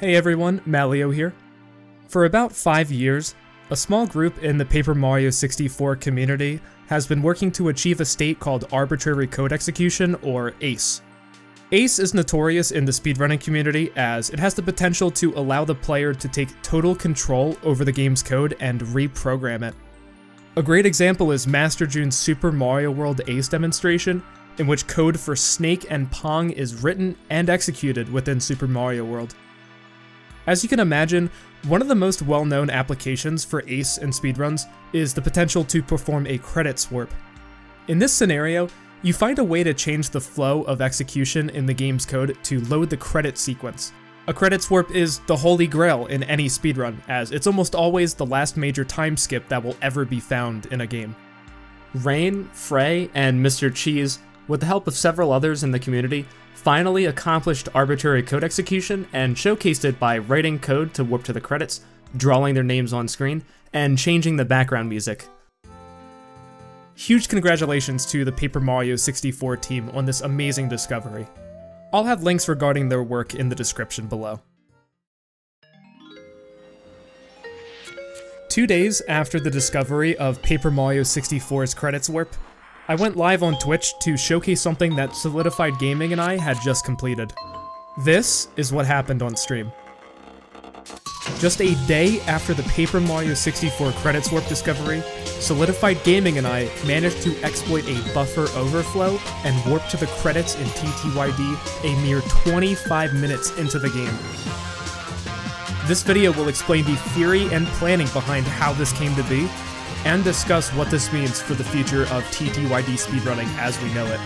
Hey everyone, Malleo here. For about 5 years, a small group in the Paper Mario 64 community has been working to achieve a state called arbitrary code execution, or ACE. ACE is notorious in the speedrunning community as it has the potential to allow the player to take total control over the game's code and reprogram it. A great example is Master June's Super Mario World ACE demonstration, in which code for Snake and Pong is written and executed within Super Mario World. As you can imagine, one of the most well-known applications for ACE in speedruns is the potential to perform a credits warp. In this scenario, you find a way to change the flow of execution in the game's code to load the credit sequence. A credits warp is the holy grail in any speedrun, as it's almost always the last major time skip that will ever be found in a game. Rain, Frey, and Mr. Cheese, with the help of several others in the community, finally accomplished arbitrary code execution and showcased it by writing code to warp to the credits, drawing their names on screen, and changing the background music. Huge congratulations to the Paper Mario 64 team on this amazing discovery. I'll have links regarding their work in the description below. 2 days after the discovery of Paper Mario 64's credits warp, I went live on Twitch to showcase something that Solidified Gaming and I had just completed. This is what happened on stream. Just a day after the Paper Mario 64 credits warp discovery, Solidified Gaming and I managed to exploit a buffer overflow and warp to the credits in TTYD a mere 25 minutes into the game. This video will explain the theory and planning behind how this came to be, and discuss what this means for the future of TTYD speedrunning as we know it.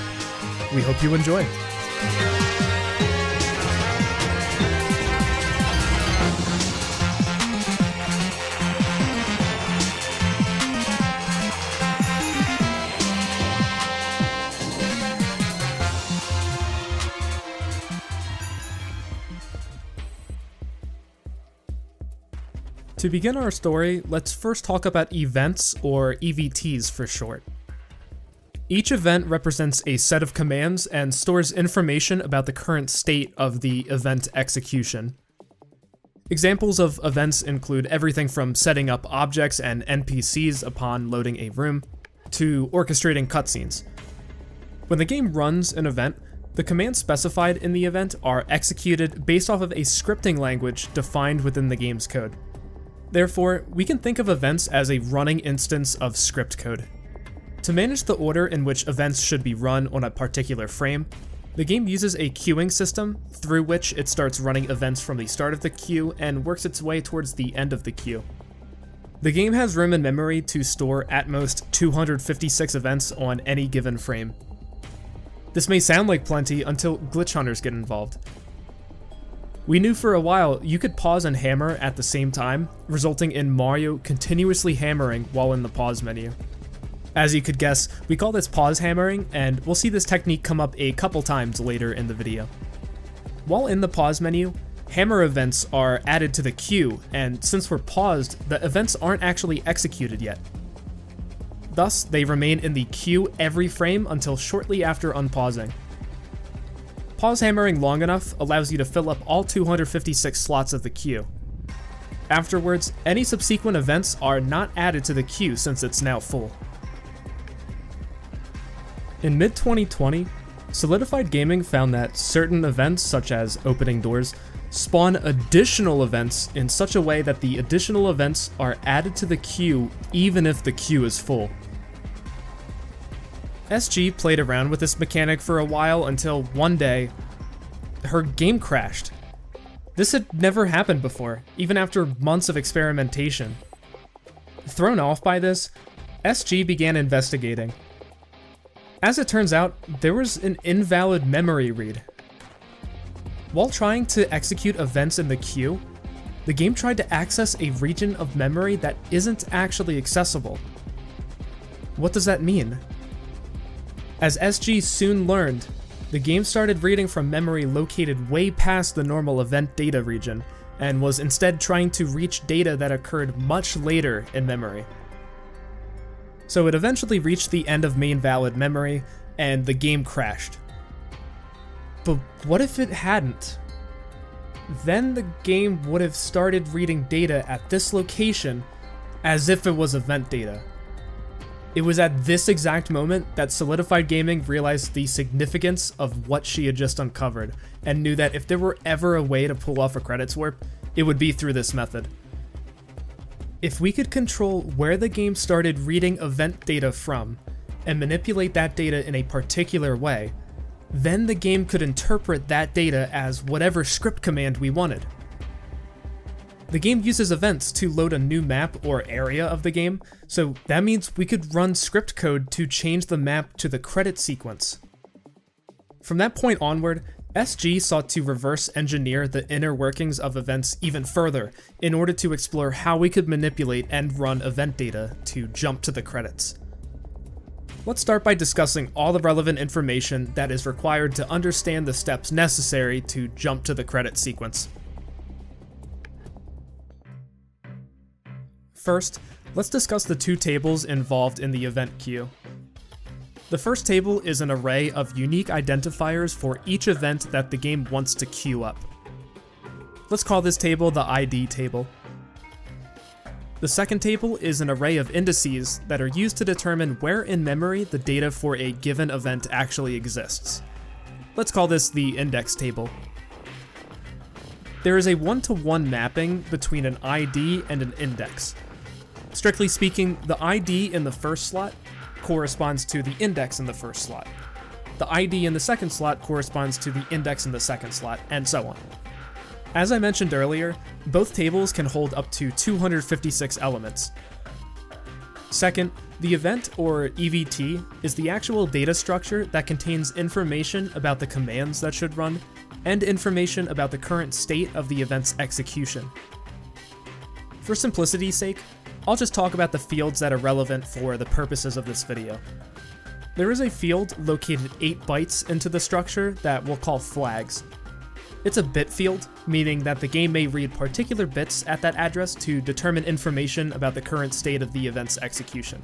We hope you enjoy. To begin our story, let's first talk about events, or EVTs for short. Each event represents a set of commands and stores information about the current state of the event execution. Examples of events include everything from setting up objects and NPCs upon loading a room, to orchestrating cutscenes. When the game runs an event, the commands specified in the event are executed based off of a scripting language defined within the game's code. Therefore, we can think of events as a running instance of script code. To manage the order in which events should be run on a particular frame, the game uses a queuing system through which it starts running events from the start of the queue and works its way towards the end of the queue. The game has room in memory to store at most 256 events on any given frame. This may sound like plenty until glitch hunters get involved. We knew for a while you could pause and hammer at the same time, resulting in Mario continuously hammering while in the pause menu. As you could guess, we call this pause hammering, and we'll see this technique come up a couple times later in the video. While in the pause menu, hammer events are added to the queue, and since we're paused, the events aren't actually executed yet. Thus, they remain in the queue every frame until shortly after unpausing. Pause hammering long enough allows you to fill up all 256 slots of the queue. Afterwards, any subsequent events are not added to the queue since it's now full. In mid-2020, Solidified Gaming found that certain events, such as opening doors, spawn additional events in such a way that the additional events are added to the queue even if the queue is full. SG played around with this mechanic for a while until one day, her game crashed. This had never happened before, even after months of experimentation. Thrown off by this, SG began investigating. As it turns out, there was an invalid memory read. While trying to execute events in the queue, the game tried to access a region of memory that isn't actually accessible. What does that mean? As SG soon learned, the game started reading from memory located way past the normal event data region, and was instead trying to reach data that occurred much later in memory. So it eventually reached the end of main valid memory, and the game crashed. But what if it hadn't? then the game would have started reading data at this location as if it was event data. It was at this exact moment that Solidified Gaming realized the significance of what she had just uncovered, and knew that if there were ever a way to pull off a credits warp, it would be through this method. If we could control where the game started reading event data from, and manipulate that data in a particular way, then the game could interpret that data as whatever script command we wanted. The game uses events to load a new map or area of the game, so that means we could run script code to change the map to the credit sequence. From that point onward, SG sought to reverse engineer the inner workings of events even further in order to explore how we could manipulate and run event data to jump to the credits. Let's start by discussing all the relevant information that is required to understand the steps necessary to jump to the credit sequence. First, let's discuss the two tables involved in the event queue. The first table is an array of unique identifiers for each event that the game wants to queue up. Let's call this table the ID table. The second table is an array of indices that are used to determine where in memory the data for a given event actually exists. Let's call this the index table. There is a one-to-one mapping between an ID and an index. Strictly speaking, the ID in the first slot corresponds to the index in the first slot. The ID in the second slot corresponds to the index in the second slot, and so on. As I mentioned earlier, both tables can hold up to 256 elements. Second, the event, or EVT, is the actual data structure that contains information about the commands that should run, and information about the current state of the event's execution. For simplicity's sake, I'll just talk about the fields that are relevant for the purposes of this video. There is a field located 8 bytes into the structure that we'll call flags. It's a bit field, meaning that the game may read particular bits at that address to determine information about the current state of the event's execution.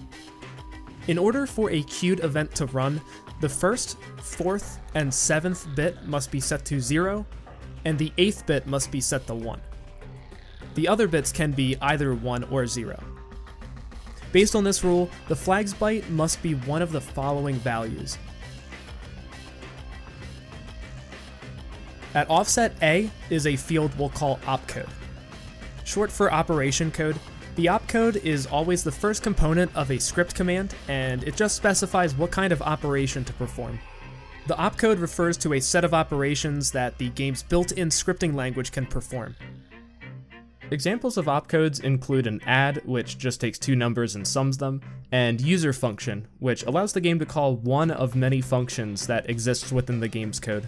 In order for a queued event to run, the first, 4th, and 7th bit must be set to 0, and the 8th bit must be set to 1. The other bits can be either 1 or 0. Based on this rule, the flags byte must be one of the following values. At offset A is a field we'll call opcode. Short for operation code, the opcode is always the first component of a script command, and it just specifies what kind of operation to perform. The opcode refers to a set of operations that the game's built-in scripting language can perform. Examples of opcodes include an add, which just takes 2 numbers and sums them, and user function, which allows the game to call one of many functions that exists within the game's code.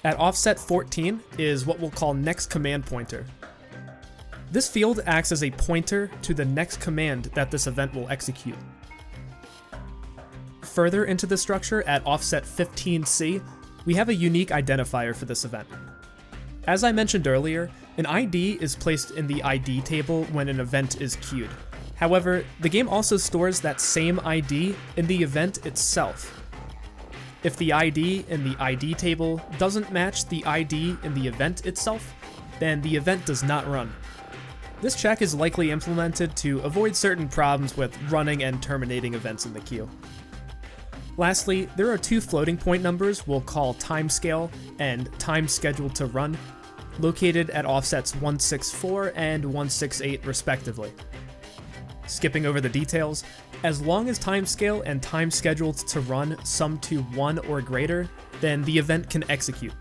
At offset 14 is what we'll call next command pointer. This field acts as a pointer to the next command that this event will execute. Further into the structure, at offset 15C, we have a unique identifier for this event. As I mentioned earlier, an ID is placed in the ID table when an event is queued. However, the game also stores that same ID in the event itself. If the ID in the ID table doesn't match the ID in the event itself, then the event does not run. This check is likely implemented to avoid certain problems with running and terminating events in the queue. Lastly, there are 2 floating point numbers we'll call timescale and time scheduled to run, located at offsets 164 and 168 respectively. Skipping over the details, as long as timescale and time scheduled to run sum to 1 or greater, then the event can execute.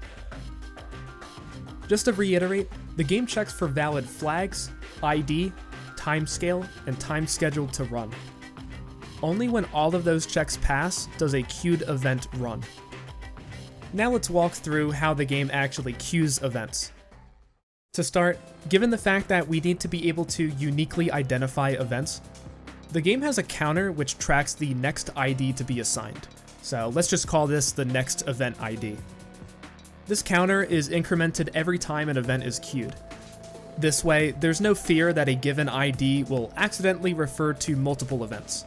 Just to reiterate, the game checks for valid flags, ID, timescale, and time scheduled to run. Only when all of those checks pass does a queued event run. Now let's walk through how the game actually queues events. To start, given the fact that we need to be able to uniquely identify events, the game has a counter which tracks the next ID to be assigned. So let's just call this the next event ID. This counter is incremented every time an event is queued. This way, there's no fear that a given ID will accidentally refer to multiple events.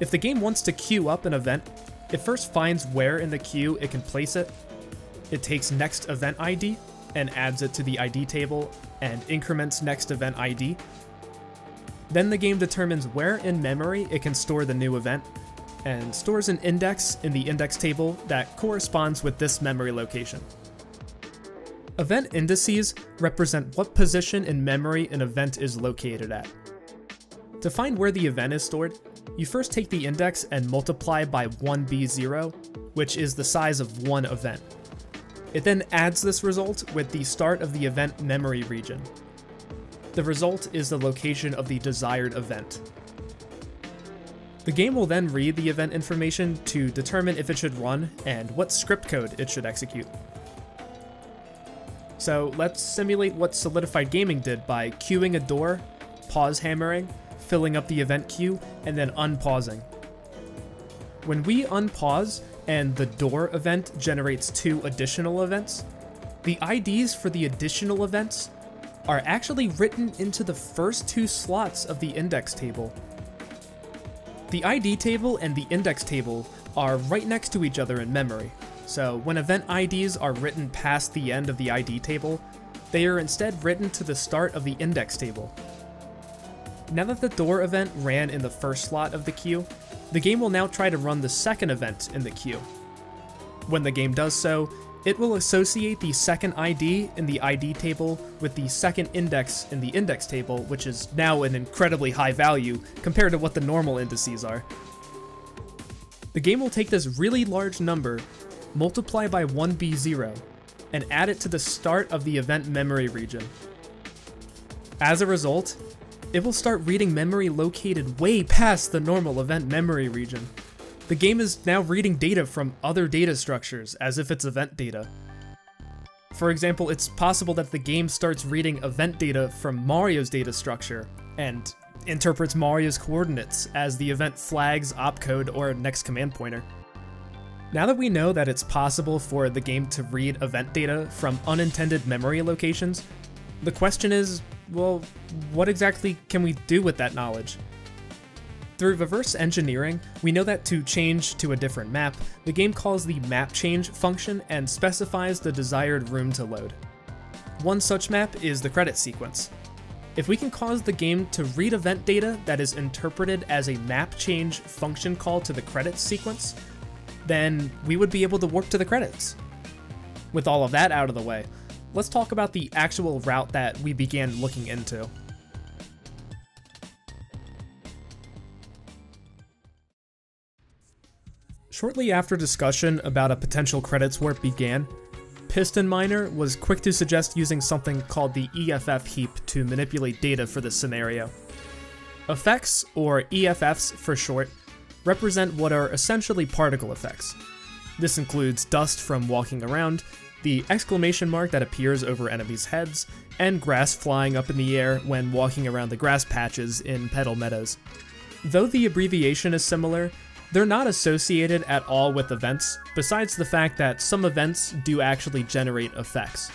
If the game wants to queue up an event, it first finds where in the queue it can place it, it takes next event ID and adds it to the ID table and increments next event ID. Then the game determines where in memory it can store the new event, and stores an index in the index table that corresponds with this memory location. Event indices represent what position in memory an event is located at. To find where the event is stored, you first take the index and multiply by 1b0, which is the size of one event. It then adds this result with the start of the event memory region. The result is the location of the desired event. The game will then read the event information to determine if it should run and what script code it should execute. So let's simulate what Solidified Gaming did by queuing a door, pause hammering, filling up the event queue, and then unpausing. When we unpause and the door event generates 2 additional events, the IDs for the additional events are actually written into the first 2 slots of the index table. The ID table and the index table are right next to each other in memory, so when event IDs are written past the end of the ID table, they are instead written to the start of the index table. Now that the door event ran in the first slot of the queue, the game will now try to run the second event in the queue. When the game does so, it will associate the second ID in the ID table with the second index in the index table, which is now an incredibly high value compared to what the normal indices are. The game will take this really large number, multiply by 1b0, and add it to the start of the event memory region. As a result, it will start reading memory located way past the normal event memory region. The game is now reading data from other data structures as if it's event data. For example, it's possible that the game starts reading event data from Mario's data structure and interprets Mario's coordinates as the event flag's opcode or next command pointer. Now that we know that it's possible for the game to read event data from unintended memory locations, the question is, well, what exactly can we do with that knowledge? Through reverse engineering, we know that to change to a different map, the game calls the map change function and specifies the desired room to load. One such map is the credit sequence. If we can cause the game to read event data that is interpreted as a map change function call to the credits sequence, then we would be able to warp to the credits. With all of that out of the way, let's talk about the actual route that we began looking into. Shortly after discussion about a potential credits warp began, Piston Miner was quick to suggest using something called the EFF heap to manipulate data for this scenario. Effects, or EFFs for short, represent what are essentially particle effects. This includes dust from walking around, the exclamation mark that appears over enemies' heads, and grass flying up in the air when walking around the grass patches in Petal Meadows. Though the abbreviation is similar, they're not associated at all with events, besides the fact that some events do actually generate effects.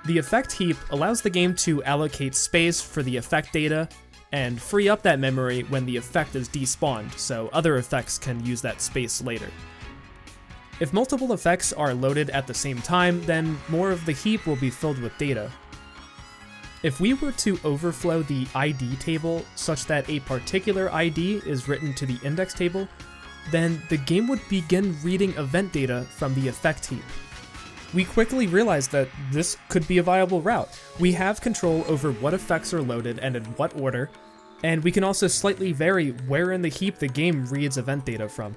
The effect heap allows the game to allocate space for the effect data and free up that memory when the effect is despawned, so other effects can use that space later. If multiple effects are loaded at the same time, then more of the heap will be filled with data. If we were to overflow the ID table such that a particular ID is written to the index table, then the game would begin reading event data from the effect heap. We quickly realized that this could be a viable route. We have control over what effects are loaded and in what order, and we can also slightly vary where in the heap the game reads event data from.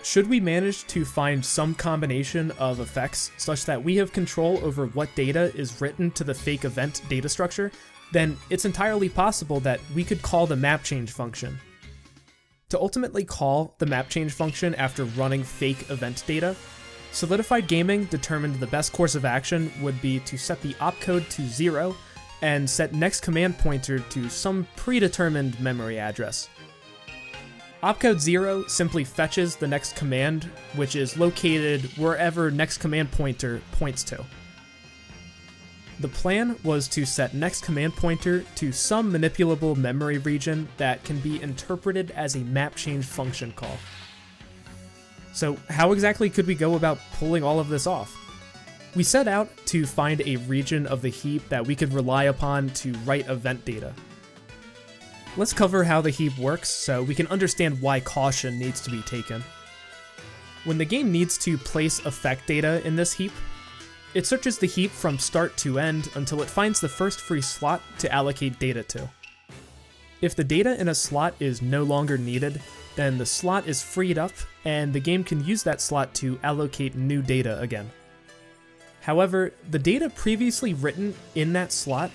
Should we manage to find some combination of effects such that we have control over what data is written to the fake event data structure, then it's entirely possible that we could call the map change function. To ultimately call the map change function after running fake event data, Solidified Gaming determined the best course of action would be to set the opcode to 0 and set next command pointer to some predetermined memory address. Opcode 0 simply fetches the next command, which is located wherever next command pointer points to. The plan was to set next command pointer to some manipulable memory region that can be interpreted as a map change function call. So how exactly could we go about pulling all of this off? We set out to find a region of the heap that we could rely upon to write event data. Let's cover how the heap works so we can understand why caution needs to be taken. When the game needs to place effect data in this heap, it searches the heap from start to end until it finds the first free slot to allocate data to. If the data in a slot is no longer needed, then the slot is freed up and the game can use that slot to allocate new data again. However, the data previously written in that slot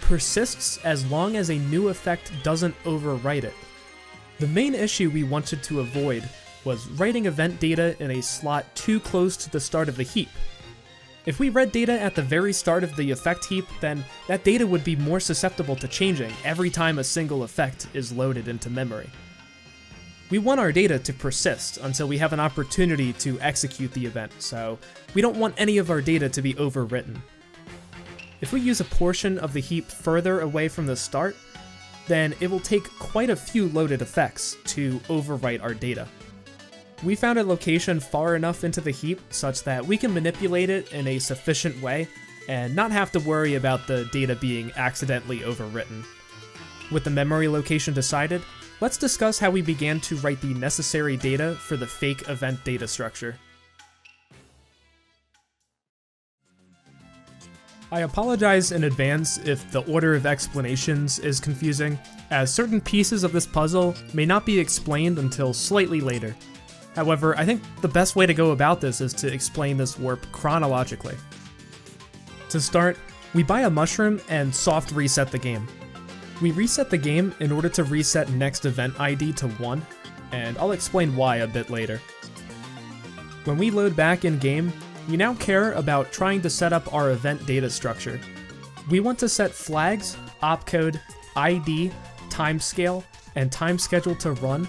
persists as long as a new effect doesn't overwrite it. The main issue we wanted to avoid was writing event data in a slot too close to the start of the heap. If we read data at the very start of the effect heap, then that data would be more susceptible to changing every time a single effect is loaded into memory. We want our data to persist until we have an opportunity to execute the event, so we don't want any of our data to be overwritten. If we use a portion of the heap further away from the start, then it will take quite a few loaded effects to overwrite our data. We found a location far enough into the heap such that we can manipulate it in a sufficient way and not have to worry about the data being accidentally overwritten. With the memory location decided, let's discuss how we began to write the necessary data for the fake event data structure. I apologize in advance if the order of explanations is confusing, as certain pieces of this puzzle may not be explained until slightly later. However, I think the best way to go about this is to explain this warp chronologically. To start, we buy a mushroom and soft reset the game. We reset the game in order to reset next event ID to 1, and I'll explain why a bit later. When we load back in game, we now care about trying to set up our event data structure. We want to set flags, opcode, ID, timescale, and time schedule to run,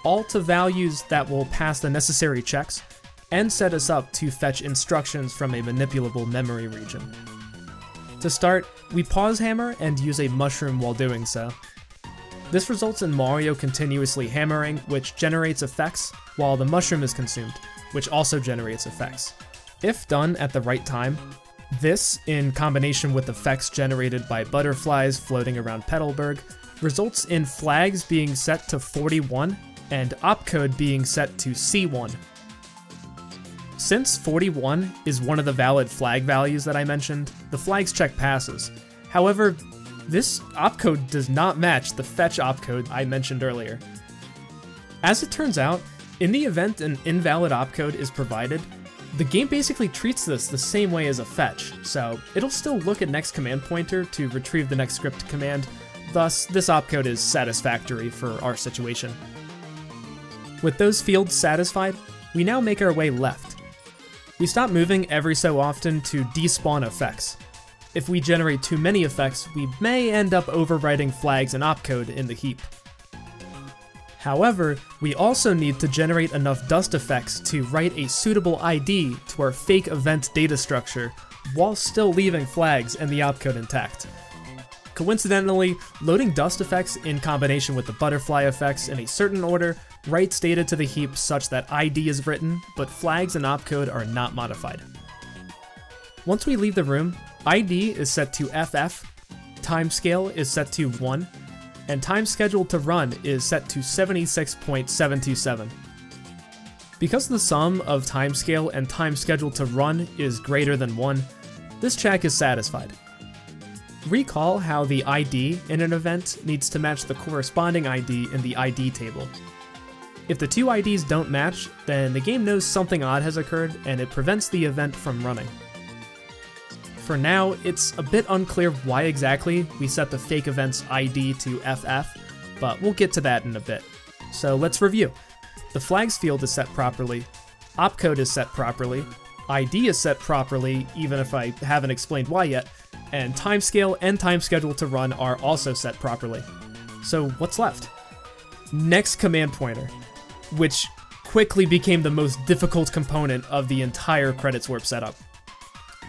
all to values that will pass the necessary checks, and set us up to fetch instructions from a manipulable memory region. To start, we pause hammer and use a mushroom while doing so. This results in Malleo continuously hammering, which generates effects, while the mushroom is consumed, which also generates effects. If done at the right time, this, in combination with effects generated by butterflies floating around Petalburg, results in flags being set to 41 and opcode being set to C1. Since 41 is one of the valid flag values that I mentioned, the flag's check passes. However, this opcode does not match the fetch opcode I mentioned earlier. As it turns out, in the event an invalid opcode is provided, the game basically treats this the same way as a fetch, so it'll still look at next command pointer to retrieve the next script command, thus this opcode is satisfactory for our situation. With those fields satisfied, we now make our way left. We stop moving every so often to despawn effects. If we generate too many effects, we may end up overwriting flags and opcode in the heap. However, we also need to generate enough dust effects to write a suitable ID to our fake event data structure, while still leaving flags and the opcode intact. Coincidentally, loading dust effects in combination with the butterfly effects in a certain order writes data to the heap such that ID is written, but flags and opcode are not modified. Once we leave the room, ID is set to FF, timescale is set to 1, and time scheduled to run is set to 76.727. Because the sum of timescale and time scheduled to run is greater than 1, this check is satisfied. Recall how the ID in an event needs to match the corresponding ID in the ID table. If the two IDs don't match, then the game knows something odd has occurred and it prevents the event from running. For now, it's a bit unclear why exactly we set the fake event's ID to FF, but we'll get to that in a bit. So let's review. The flags field is set properly, opcode is set properly, ID is set properly, even if I haven't explained why yet, and timescale and time schedule to run are also set properly. So what's left? Next command pointer, which quickly became the most difficult component of the entire credits warp setup.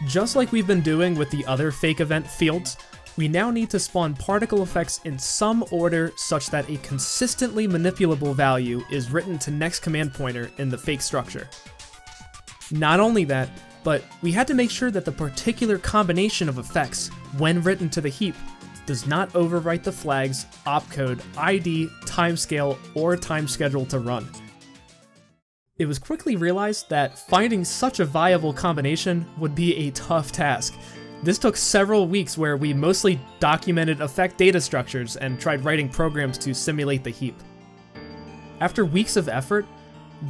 Just like we've been doing with the other fake event fields, we now need to spawn particle effects in some order such that a consistently manipulable value is written to next command pointer in the fake structure. Not only that, but we had to make sure that the particular combination of effects, when written to the heap, does not overwrite the flags, opcode, ID, timescale, or time schedule to run. It was quickly realized that finding such a viable combination would be a tough task. This took several weeks where we mostly documented effect data structures and tried writing programs to simulate the heap. After weeks of effort,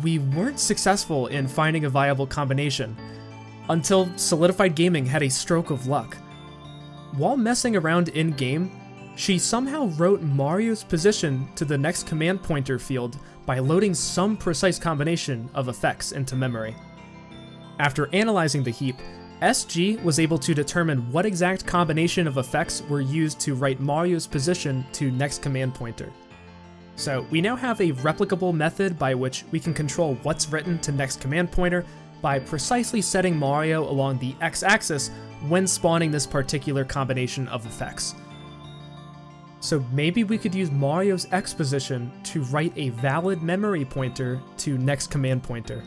we weren't successful in finding a viable combination, until Solidified Gaming had a stroke of luck. While messing around in-game, she somehow wrote Mario's position to the next command pointer field by loading some precise combination of effects into memory. After analyzing the heap, SG was able to determine what exact combination of effects were used to write Mario's position to next command pointer. So we now have a replicable method by which we can control what's written to next command pointer by precisely setting Mario along the x-axis when spawning this particular combination of effects. So maybe we could use Mario's X position to write a valid memory pointer to next command pointer.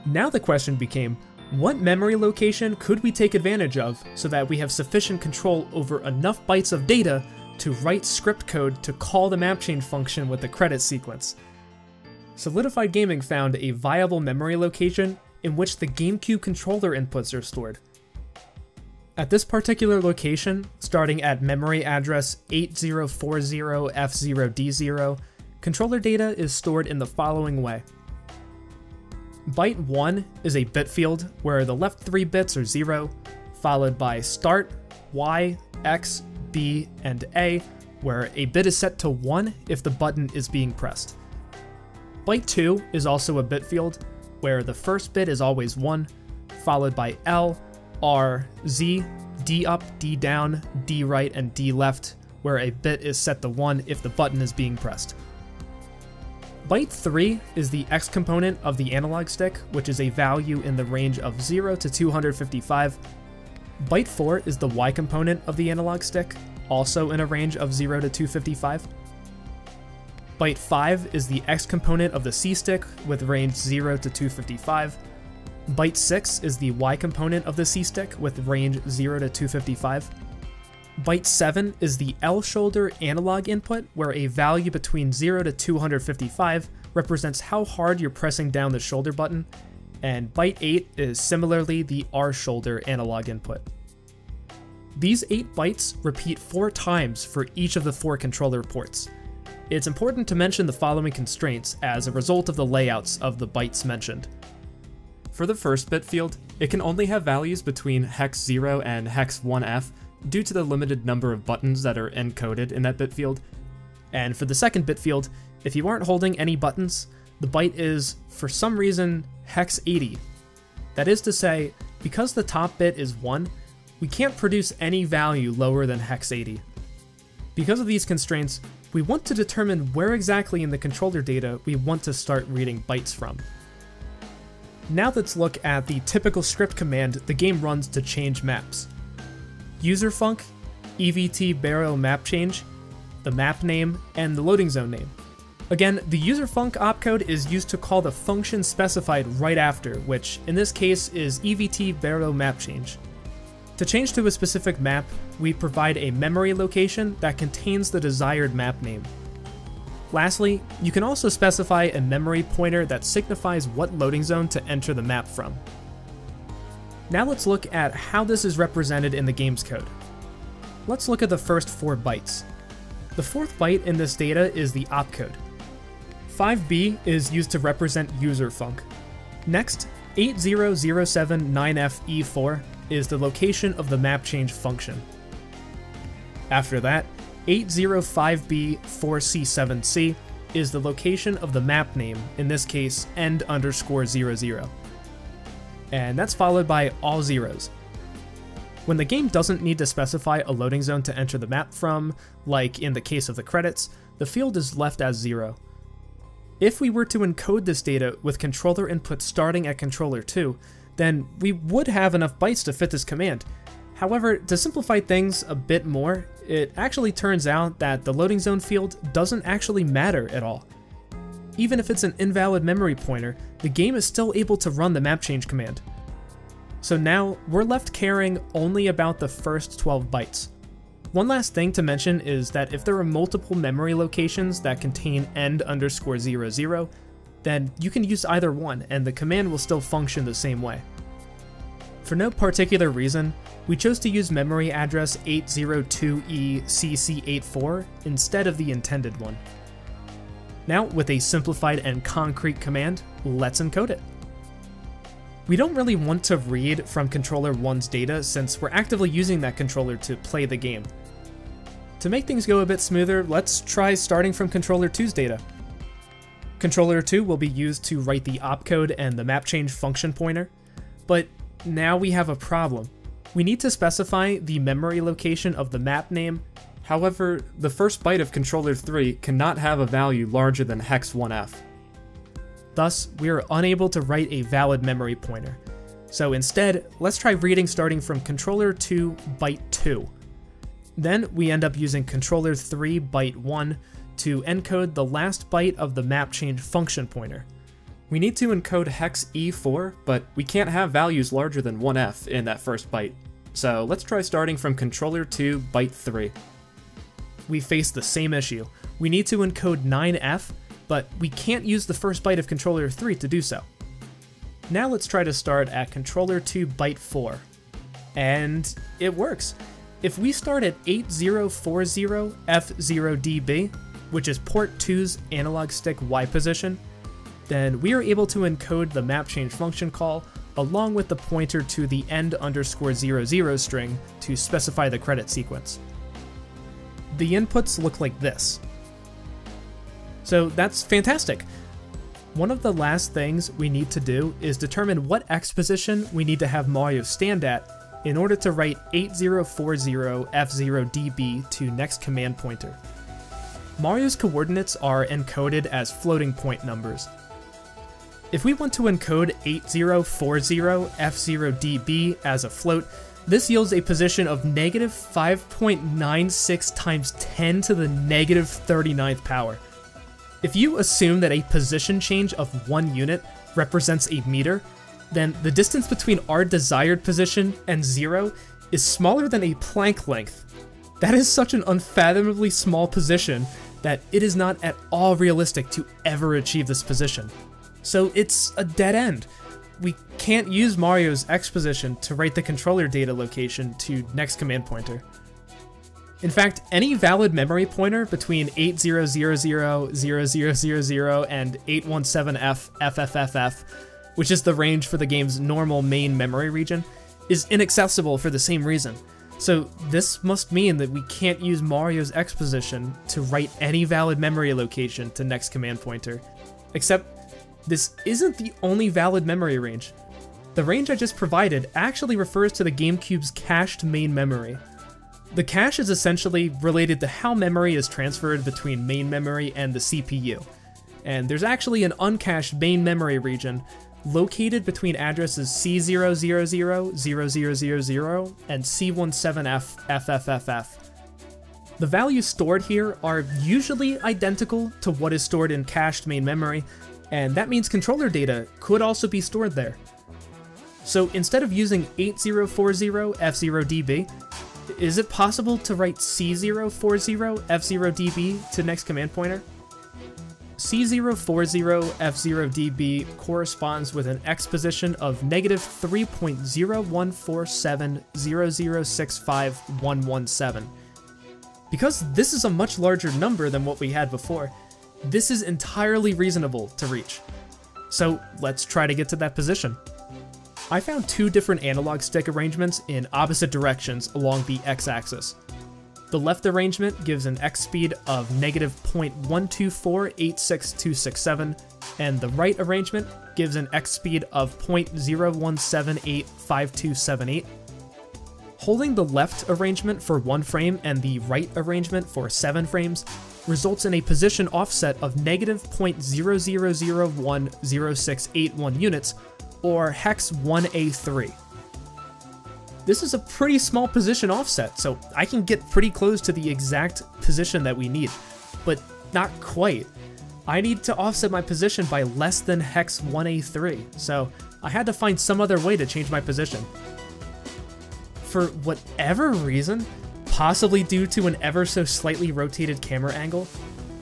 Now the question became, what memory location could we take advantage of so that we have sufficient control over enough bytes of data to write script code to call the map change function with the credit sequence? Solidified Gaming found a viable memory location in which the GameCube controller inputs are stored. At this particular location, starting at memory address 8040F0D0, controller data is stored in the following way. Byte 1 is a bit field where the left 3 bits are 0, followed by start, Y, X, B, and A, where a bit is set to 1 if the button is being pressed. Byte 2 is also a bit field, where the first bit is always 1, followed by L, R, Z, D up, D down, D right, and D left, where a bit is set to 1 if the button is being pressed. Byte 3 is the X component of the analog stick, which is a value in the range of 0 to 255. Byte 4 is the Y component of the analog stick, also in a range of 0 to 255. Byte 5 is the X component of the C stick with range 0 to 255. Byte 6 is the Y component of the C stick with range 0 to 255. Byte 7 is the L shoulder analog input, where a value between 0 to 255 represents how hard you're pressing down the shoulder button, and byte 8 is similarly the R shoulder analog input. These 8 bytes repeat 4 times for each of the 4 controller ports. It's important to mention the following constraints as a result of the layouts of the bytes mentioned. For the first bit field, it can only have values between hex 0 and hex 1F due to the limited number of buttons that are encoded in that bit field. And for the second bit field, if you aren't holding any buttons, the byte is, for some reason, hex 80. That is to say, because the top bit is 1, we can't produce any value lower than hex 80. Because of these constraints, we want to determine where exactly in the controller data we want to start reading bytes from. Now let's look at the typical script command the game runs to change maps. Userfunc, EVT barrel map change, the map name, and the loading zone name. Again, the userfunc opcode is used to call the function specified right after, which in this case is EVT barrel map change. To change to a specific map, we provide a memory location that contains the desired map name. Lastly, you can also specify a memory pointer that signifies what loading zone to enter the map from. Now let's look at how this is represented in the game's code. Let's look at the first 4 bytes. The 4th byte in this data is the opcode. 5B is used to represent userfunc. Next, 80079FE4 is the location of the map change function. After that, 805B4C7C is the location of the map name, in this case end_00. And that's followed by all zeros. When the game doesn't need to specify a loading zone to enter the map from, like in the case of the credits, the field is left as 0. If we were to encode this data with controller input starting at controller 2, then we would have enough bytes to fit this command. However, to simplify things a bit more, it actually turns out that the loading zone field doesn't actually matter at all. Even if it's an invalid memory pointer, the game is still able to run the map change command. So now, we're left caring only about the first 12 bytes. One last thing to mention is that if there are multiple memory locations that contain end_00, then you can use either one and the command will still function the same way. For no particular reason, we chose to use memory address 802ECC84 instead of the intended one. Now, with a simplified and concrete command, let's encode it. We don't really want to read from controller 1's data since we're actively using that controller to play the game. To make things go a bit smoother, let's try starting from controller 2's data. Controller 2 will be used to write the opcode and the map change function pointer, but now we have a problem. We need to specify the memory location of the map name. However, the first byte of controller 3 cannot have a value larger than hex 1F. Thus, we are unable to write a valid memory pointer. So instead, let's try reading starting from controller 2 byte 2. Then we end up using controller 3 byte 1 to encode the last byte of the map change function pointer. We need to encode hex E4, but we can't have values larger than 1F in that first byte. So let's try starting from controller 2 byte 3. We face the same issue. We need to encode 9F, but we can't use the first byte of controller 3 to do so. Now let's try to start at controller 2 byte 4. And it works. If we start at 8040F0DB, which is port 2's analog stick Y position, then we are able to encode the map change function call along with the pointer to the end_00 string to specify the credit sequence. The inputs look like this. So that's fantastic. One of the last things we need to do is determine what X position we need to have Malleo stand at in order to write 8040F0DB to next command pointer. Malleo's coordinates are encoded as floating point numbers. If we want to encode 8040F0DB as a float, this yields a position of negative 5.96 times 10 to the negative 39th power. If you assume that a position change of 1 unit represents a meter, then the distance between our desired position and 0 is smaller than a Planck length. That is such an unfathomably small position that it is not at all realistic to ever achieve this position. So it's a dead end. We can't use Malleo's X position to write the controller data location to next command pointer. In fact, any valid memory pointer between 80000000 and 817FFFF, which is the range for the game's normal main memory region, is inaccessible for the same reason. So this must mean that we can't use Malleo's X position to write any valid memory location to next command pointer. Except, this isn't the only valid memory range. The range I just provided actually refers to the GameCube's cached main memory. The cache is essentially related to how memory is transferred between main memory and the CPU. And there's actually an uncached main memory region located between addresses C0000000 and C17FFFF. The values stored here are usually identical to what is stored in cached main memory, and that means controller data could also be stored there. So instead of using 8040F0DB, is it possible to write C040F0DB to next command pointer? C040F0DB corresponds with an X position of negative 3.014700651117. Because this is a much larger number than what we had before, this is entirely reasonable to reach. So let's try to get to that position. I found two different analog stick arrangements in opposite directions along the x-axis. The left arrangement gives an X speed of negative 0.12486267, and the right arrangement gives an X speed of 0.01785278. Holding the left arrangement for 1 frame and the right arrangement for 7 frames results in a position offset of negative 0.00010681 units, or hex 1A3. this is a pretty small position offset, so I can get pretty close to the exact position that we need, but not quite. I need to offset my position by less than hex 1A3, so I had to find some other way to change my position. For whatever reason, possibly due to an ever so slightly rotated camera angle,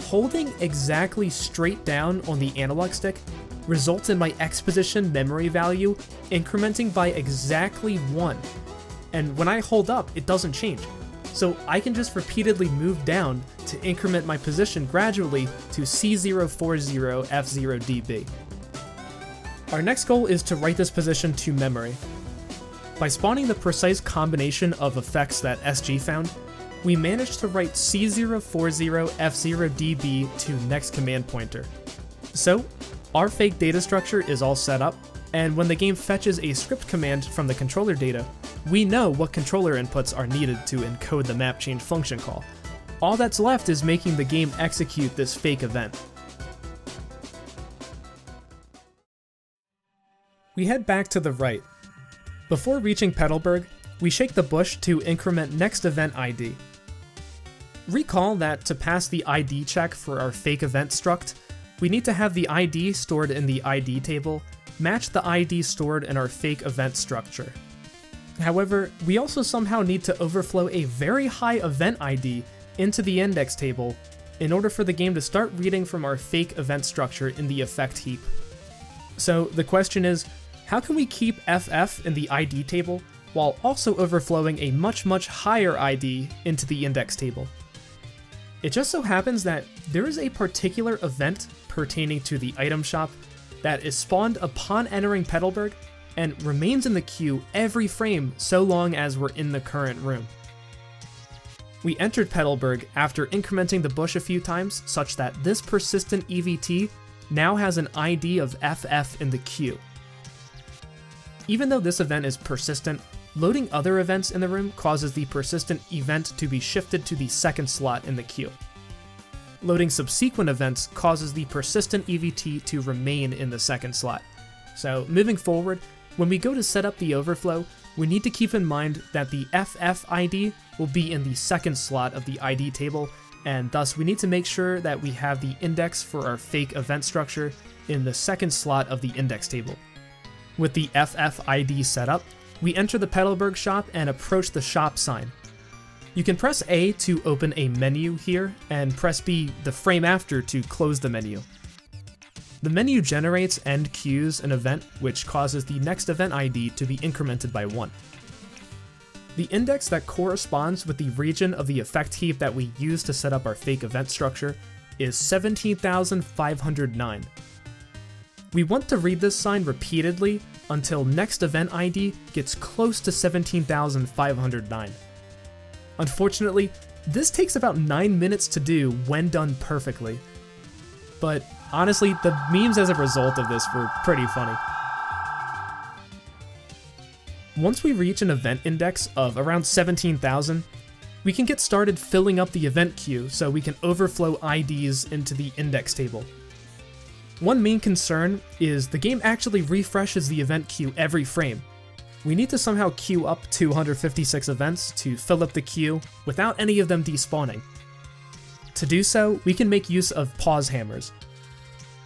holding exactly straight down on the analog stick results in my X position memory value incrementing by exactly 1. And when I hold up, it doesn't change. So I can just repeatedly move down to increment my position gradually to C040F0DB. Our next goal is to write this position to memory. By spawning the precise combination of effects that SG found, we managed to write C040F0DB to next command pointer. So, our fake data structure is all set up, and when the game fetches a script command from the controller data, we know what controller inputs are needed to encode the map change function call. All that's left is making the game execute this fake event. We head back to the right. Before reaching Petalburg, we shake the bush to increment next event ID. Recall that to pass the ID check for our fake event struct, we need to have the ID stored in the ID table match the ID stored in our fake event structure. However, we also somehow need to overflow a very high event ID into the index table in order for the game to start reading from our fake event structure in the effect heap. So the question is, how can we keep FF in the ID table while also overflowing a much higher ID into the index table? It just so happens that there is a particular event pertaining to the item shop that is spawned upon entering Petalburg and remains in the queue every frame so long as we're in the current room. We entered Petalburg after incrementing the bush a few times such that this persistent EVT now has an ID of FF in the queue. Even though this event is persistent, loading other events in the room causes the persistent event to be shifted to the second slot in the queue. Loading subsequent events causes the persistent EVT to remain in the second slot. So moving forward, when we go to set up the overflow, we need to keep in mind that the FF ID will be in the second slot of the ID table, and thus we need to make sure that we have the index for our fake event structure in the second slot of the index table. With the FF ID set up, we enter the Petalburg shop and approach the shop sign. You can press A to open a menu here, and press B the frame after to close the menu. The menu generates and queues an event which causes the next event ID to be incremented by 1. The index that corresponds with the region of the effect heap that we use to set up our fake event structure is 17,509. We want to read this sign repeatedly until next event ID gets close to 17,509. Unfortunately, this takes about 9 minutes to do when done perfectly. But honestly, the memes as a result of this were pretty funny. Once we reach an event index of around 17,000, we can get started filling up the event queue so we can overflow IDs into the index table. One main concern is the game actually refreshes the event queue every frame. We need to somehow queue up 256 events to fill up the queue without any of them despawning. To do so, we can make use of pause hammers.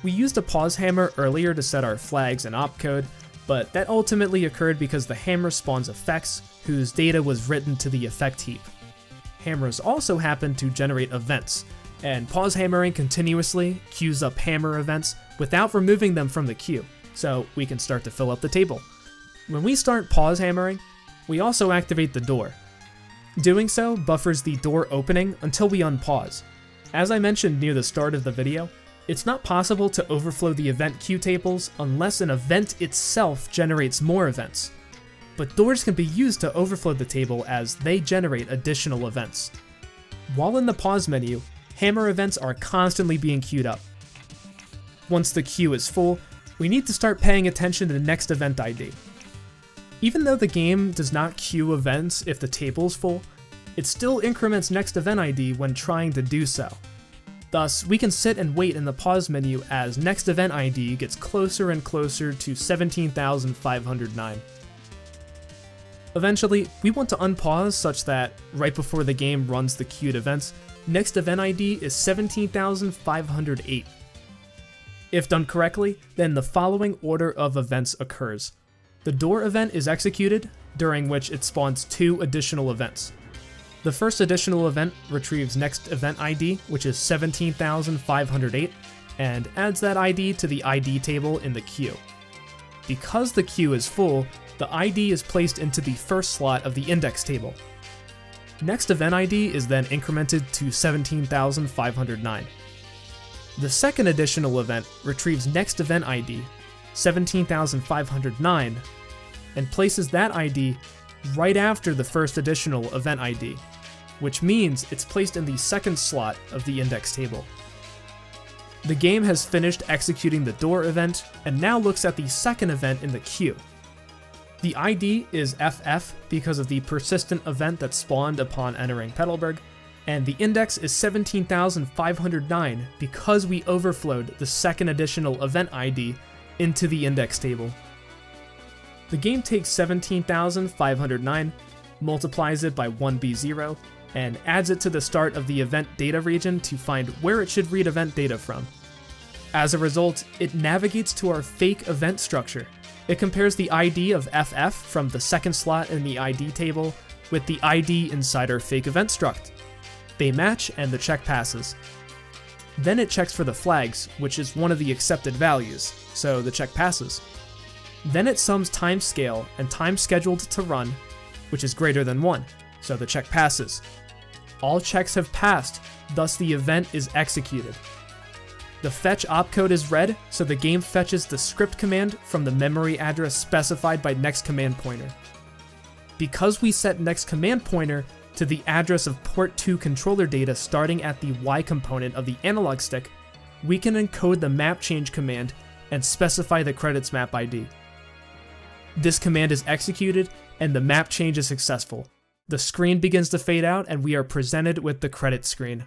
We used a pause hammer earlier to set our flags and opcode, but that ultimately occurred because the hammer spawns effects whose data was written to the effect heap. Hammers also happen to generate events, and pause hammering continuously queues up hammer events without removing them from the queue, so we can start to fill up the table. When we start pause hammering, we also activate the door. Doing so buffers the door opening until we unpause. As I mentioned near the start of the video, it's not possible to overflow the event queue tables unless an event itself generates more events. But doors can be used to overflow the table as they generate additional events. While in the pause menu, hammer events are constantly being queued up. Once the queue is full, we need to start paying attention to the next event ID. Even though the game does not queue events if the table is full, it still increments next event ID when trying to do so. Thus, we can sit and wait in the pause menu as next event ID gets closer and closer to 17,509. Eventually, we want to unpause such that, right before the game runs the queued events, next event ID is 17,508. If done correctly, then the following order of events occurs. The door event is executed, during which it spawns 2 additional events. The first additional event retrieves next event ID, which is 17,508, and adds that ID to the ID table in the queue. Because the queue is full, the ID is placed into the first slot of the index table. Next event ID is then incremented to 17,509. The second additional event retrieves next event ID, 17,509, and places that ID right after the first additional event ID, which means it's placed in the second slot of the index table. The game has finished executing the door event and now looks at the second event in the queue. The ID is FF because of the persistent event that spawned upon entering Petalburg, and the index is 17,509 because we overflowed the second additional event ID into the index table. The game takes 17,509, multiplies it by 1b0, and adds it to the start of the event data region to find where it should read event data from. As a result, it navigates to our fake event structure. It compares the ID of FF from the second slot in the ID table with the ID inside our fake event struct. They match and the check passes. Then it checks for the flags, which is one of the accepted values, so the check passes. Then it sums time scale and time scheduled to run, which is greater than 1, so the check passes. All checks have passed, thus the event is executed. The fetch opcode is read, so the game fetches the script command from the memory address specified by next command pointer. Because we set next command pointer to the address of port 2 controller data starting at the Y component of the analog stick, we can encode the map change command and specify the credits map ID. This command is executed and the map change is successful. The screen begins to fade out and we are presented with the credit screen.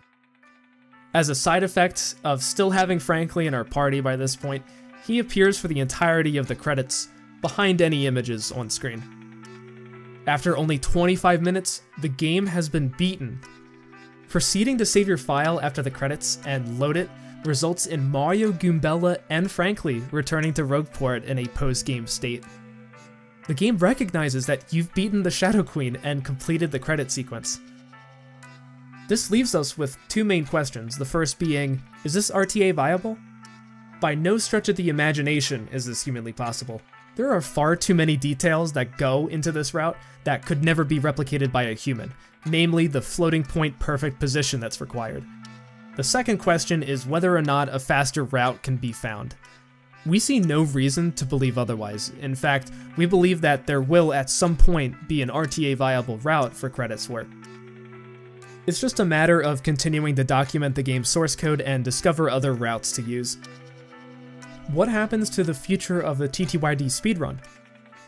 As a side effect of still having Frankly in our party by this point, he appears for the entirety of the credits, behind any images on screen. After only 25 minutes, the game has been beaten. Proceeding to save your file after the credits and load it results in Mario, Goombella, and Frankly returning to Rogueport in a post-game state. The game recognizes that you've beaten the Shadow Queen and completed the credit sequence. This leaves us with 2 main questions, the first being, is this RTA viable? By no stretch of the imagination is this humanly possible. There are far too many details that go into this route that could never be replicated by a human, namely the floating point perfect position that's required. The second question is whether or not a faster route can be found. We see no reason to believe otherwise. In fact, we believe that there will at some point be an RTA viable route for credits warp. It's just a matter of continuing to document the game's source code and discover other routes to use. What happens to the future of the TTYD speedrun?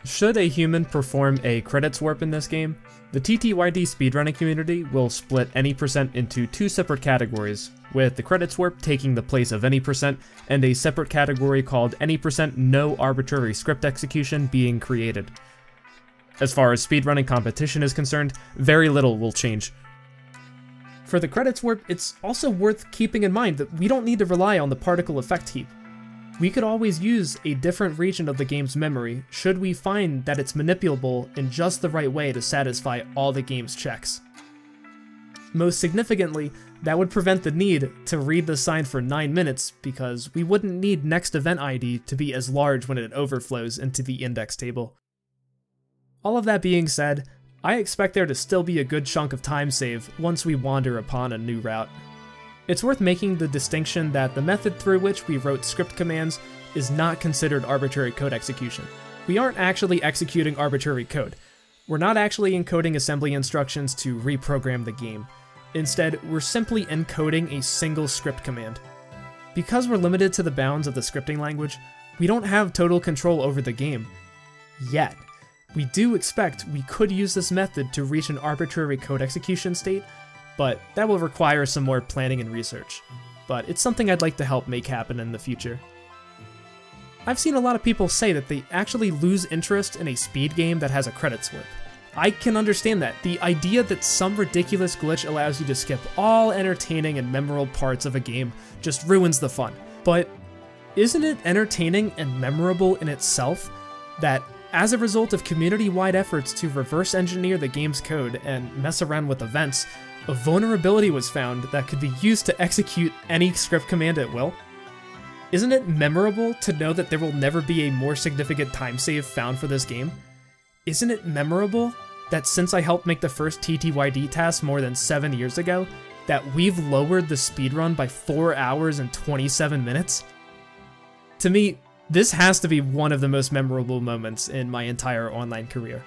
Should a human perform a credits warp in this game, the TTYD speedrunning community will split any percent into 2 separate categories, with the credits warp taking the place of any percent, and a separate category called any percent no arbitrary script execution being created. As far as speedrunning competition is concerned, very little will change. For the credits warp, it's also worth keeping in mind that we don't need to rely on the particle effect heap. We could always use a different region of the game's memory should we find that it's manipulable in just the right way to satisfy all the game's checks. Most significantly, that would prevent the need to read the sign for 9 minutes because we wouldn't need next event ID to be as large when it overflows into the index table. All of that being said, I expect there to still be a good chunk of time save once we wander upon a new route. It's worth making the distinction that the method through which we wrote script commands is not considered arbitrary code execution. We aren't actually executing arbitrary code. We're not actually encoding assembly instructions to reprogram the game. Instead, we're simply encoding a single script command. Because we're limited to the bounds of the scripting language, we don't have total control over the game. Yet. We do expect we could use this method to reach an arbitrary code execution state, but that will require some more planning and research. But it's something I'd like to help make happen in the future. I've seen a lot of people say that they actually lose interest in a speed game that has a credits warp. I can understand that. The idea that some ridiculous glitch allows you to skip all entertaining and memorable parts of a game just ruins the fun. But isn't it entertaining and memorable in itself that as a result of community-wide efforts to reverse engineer the game's code and mess around with events, a vulnerability was found that could be used to execute any script command at will? Isn't it memorable to know that there will never be a more significant time save found for this game? Isn't it memorable that since I helped make the first TTYD task more than 7 years ago, that we've lowered the speedrun by 4 hours and 27 minutes? To me, this has to be one of the most memorable moments in my entire online career.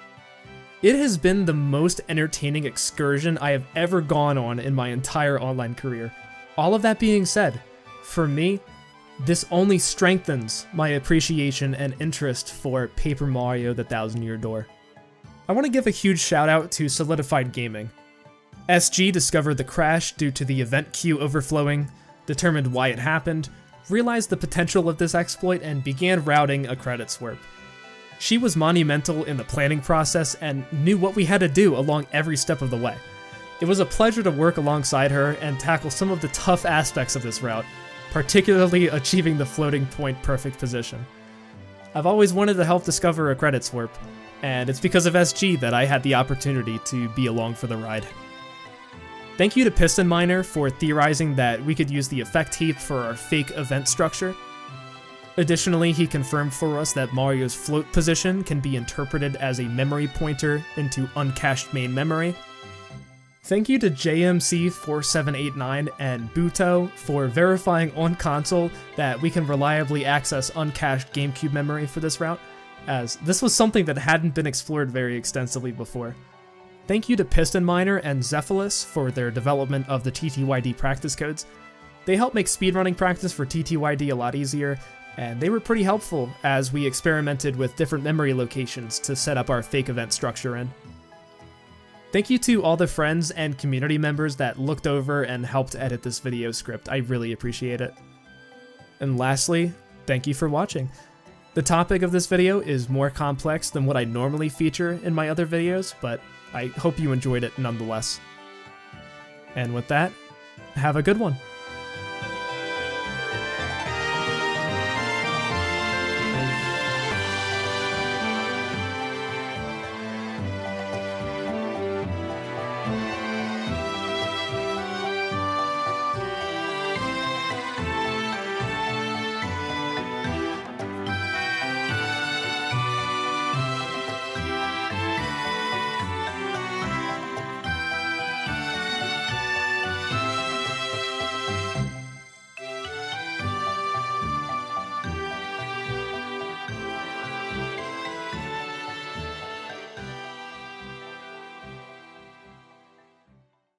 It has been the most entertaining excursion I have ever gone on in my entire online career. All of that being said, for me, this only strengthens my appreciation and interest for Paper Mario: The Thousand-Year Door. I want to give a huge shout out to Solidified Gaming. SG discovered the crash due to the event queue overflowing, determined why it happened, realized the potential of this exploit, and began routing a credit slurp. She was monumental in the planning process and knew what we had to do along every step of the way. It was a pleasure to work alongside her and tackle some of the tough aspects of this route, particularly achieving the floating point perfect position. I've always wanted to help discover a credit slurp, and it's because of SG that I had the opportunity to be along for the ride. Thank you to Piston Miner for theorizing that we could use the effect heap for our fake event structure. Additionally, he confirmed for us that Mario's float position can be interpreted as a memory pointer into uncached main memory. Thank you to JMC4789 and Buto for verifying on console that we can reliably access uncached GameCube memory for this route, as this was something that hadn't been explored very extensively before. Thank you to Piston Miner and Zephylos for their development of the TTYD practice codes. They help make speedrunning practice for TTYD a lot easier, and they were pretty helpful as we experimented with different memory locations to set up our fake event structure in. Thank you to all the friends and community members that looked over and helped edit this video script. I really appreciate it. And lastly, thank you for watching. The topic of this video is more complex than what I normally feature in my other videos, but I hope you enjoyed it nonetheless. And with that, have a good one.